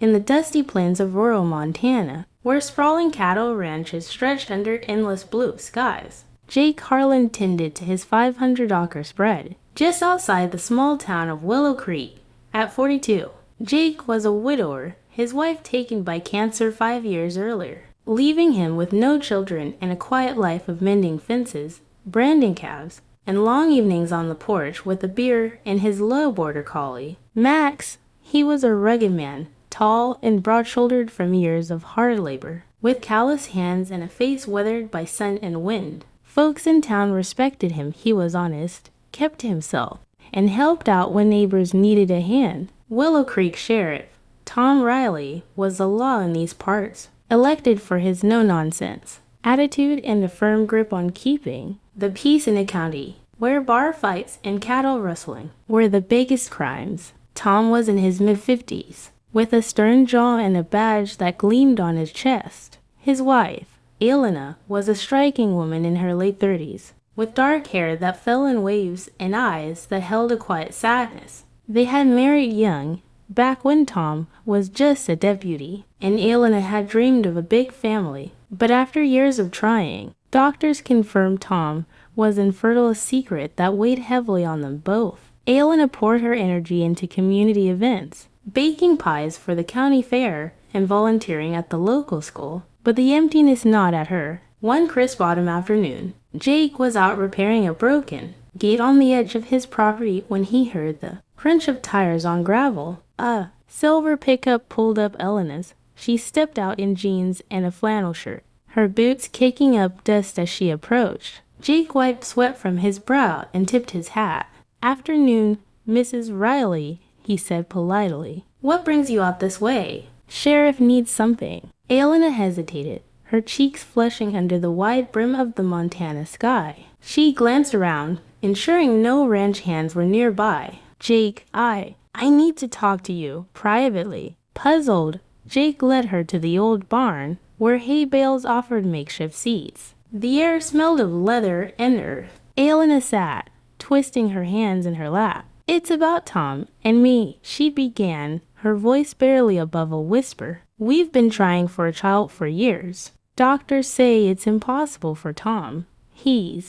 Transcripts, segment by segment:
in the dusty plains of rural Montana, where sprawling cattle ranches stretched under endless blue skies. Jake Harlan tended to his 500-acre spread, just outside the small town of Willow Creek. At 42, Jake was a widower, his wife taken by cancer 5 years earlier, leaving him with no children and a quiet life of mending fences, branding calves, and long evenings on the porch with a beer and his low border collie, Max. He was a rugged man, tall and broad-shouldered from years of hard labor, with calloused hands and a face weathered by sun and wind. Folks in town respected him. He was honest, kept to himself, and helped out when neighbors needed a hand. Willow Creek Sheriff Tom Riley was the law in these parts, elected for his no-nonsense attitude and a firm grip on keeping the peace in a county where bar fights and cattle rustling were the biggest crimes. Tom was in his mid-50s, with a stern jaw and a badge that gleamed on his chest. His wife, Elena, was a striking woman in her late 30s, with dark hair that fell in waves and eyes that held a quiet sadness. They had married young, back when Tom was just a deputy, and Elena had dreamed of a big family. But after years of trying, doctors confirmed Tom was infertile, a secret that weighed heavily on them both. Elena poured her energy into community events, baking pies for the county fair and volunteering at the local school, but the emptiness gnawed at her. One crisp autumn afternoon, Jake was out repairing a broken gate on the edge of his property when he heard the crunch of tires on gravel. A silver pickup pulled up Elena's. She stepped out in jeans and a flannel shirt, her boots kicking up dust as she approached. Jake wiped sweat from his brow and tipped his hat. "Afternoon, Mrs. Riley," he said politely. "What brings you out this way?" "Sheriff needs something." Elena hesitated, her cheeks flushing under the wide brim of the Montana sky. She glanced around, ensuring no ranch hands were nearby. "Jake, I need to talk to you, privately." Puzzled, Jake led her to the old barn, where hay bales offered makeshift seats. The air smelled of leather and earth. Elena sat, twisting her hands in her lap. "It's about Tom and me," she began, her voice barely above a whisper. "We've been trying for a child for years. Doctors say it's impossible for Tom. He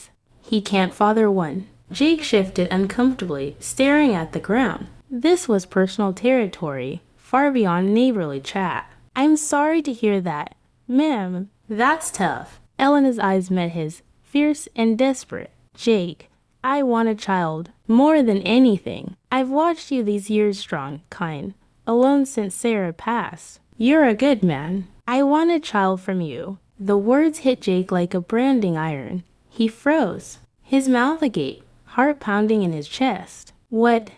can't father one." Jake shifted uncomfortably, staring at the ground. This was personal territory, far beyond neighborly chat. "I'm sorry to hear that, ma'am." "That's tough." Elena's eyes met his, fierce and desperate. "Jake, I want a child, more than anything. I've watched you these years strong, kind, alone since Sarah passed. You're a good man. I want a child from you." The words hit Jake like a branding iron. He froze, his mouth agape, heart pounding in his chest. What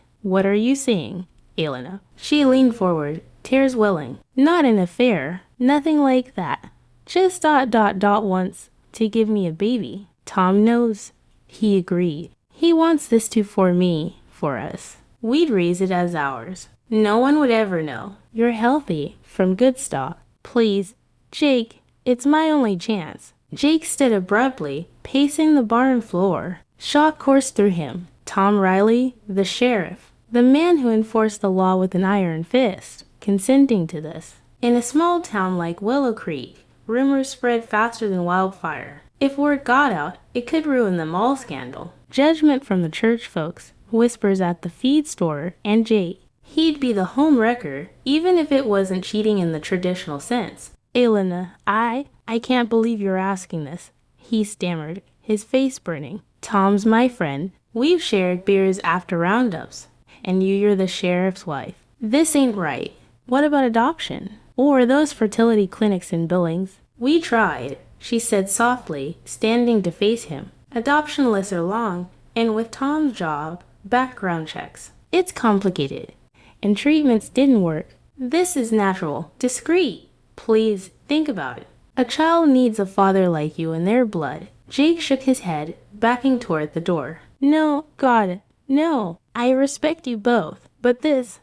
are you saying, Elena?" She leaned forward, tears welling. "Not an affair. Nothing like that. Just ... wants to give me a baby." "Tom knows," he agreed. "He wants this for me, for us. We'd raise it as ours. No one would ever know. You're healthy, from good stock. Please, Jake, it's my only chance." Jake stood abruptly, pacing the barn floor. Shock coursed through him. Tom Riley, the sheriff, the man who enforced the law with an iron fist, consenting to this. In a small town like Willow Creek, rumors spread faster than wildfire. If word got out, it could ruin them all. Scandal, judgment from the church folks, whispers at the feed store, and Jake. He'd be the home wrecker, even if it wasn't cheating in the traditional sense. "Elena, I can't believe you're asking this," he stammered, his face burning. "Tom's my friend. We've shared beers after roundups. And you're the sheriff's wife. This ain't right. What about adoption? Or those fertility clinics in Billings?" "We tried," she said softly, standing to face him. "Adoption lists are long, and with Tom's job, background checks. It's complicated. And treatments didn't work. This is natural, discreet. Please, think about it. A child needs a father like you in their blood." Jake shook his head, backing toward the door. "No, God, no. I respect you both, but this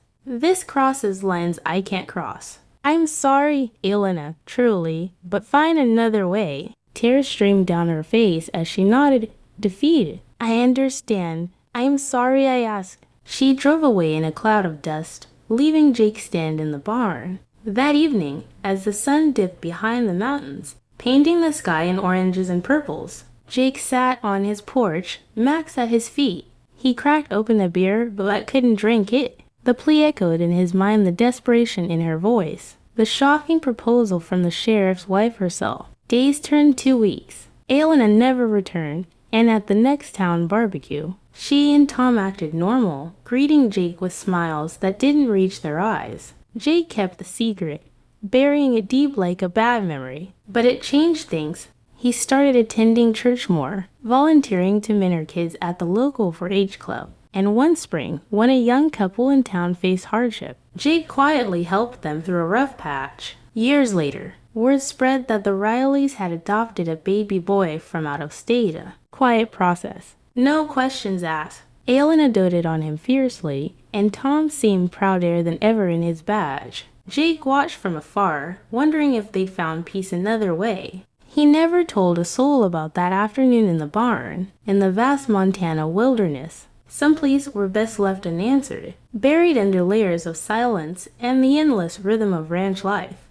crosses lines I can't cross." "I'm sorry, Elena, truly, but find another way." Tears streamed down her face as she nodded, defeated. "I understand. I'm sorry I asked." She drove away in a cloud of dust, leaving Jake stand in the barn, That evening, as the sun dipped behind the mountains, painting the sky in oranges and purples, Jake sat on his porch, Max at his feet. He cracked open a beer, but couldn't drink it. The plea echoed in his mind, the desperation in her voice, the shocking proposal from the sheriff's wife herself. Days turned to weeks. Elena never returned, and at the next town barbecue, she and Tom acted normal, greeting Jake with smiles that didn't reach their eyes. Jake kept the secret, burying it deep like a bad memory. But it changed things. He started attending church more, volunteering to mentor kids at the local 4-H club. And one spring, when a young couple in town faced hardship, Jake quietly helped them through a rough patch. Years later, word spread that the Rileys had adopted a baby boy from out of state. A quiet process. No questions asked. Elena doted on him fiercely, and Tom seemed prouder than ever in his badge. Jake watched from afar, wondering if they'd found peace another way. He never told a soul about that afternoon in the barn, in the vast Montana wilderness. Some pleas were best left unanswered, buried under layers of silence and the endless rhythm of ranch life.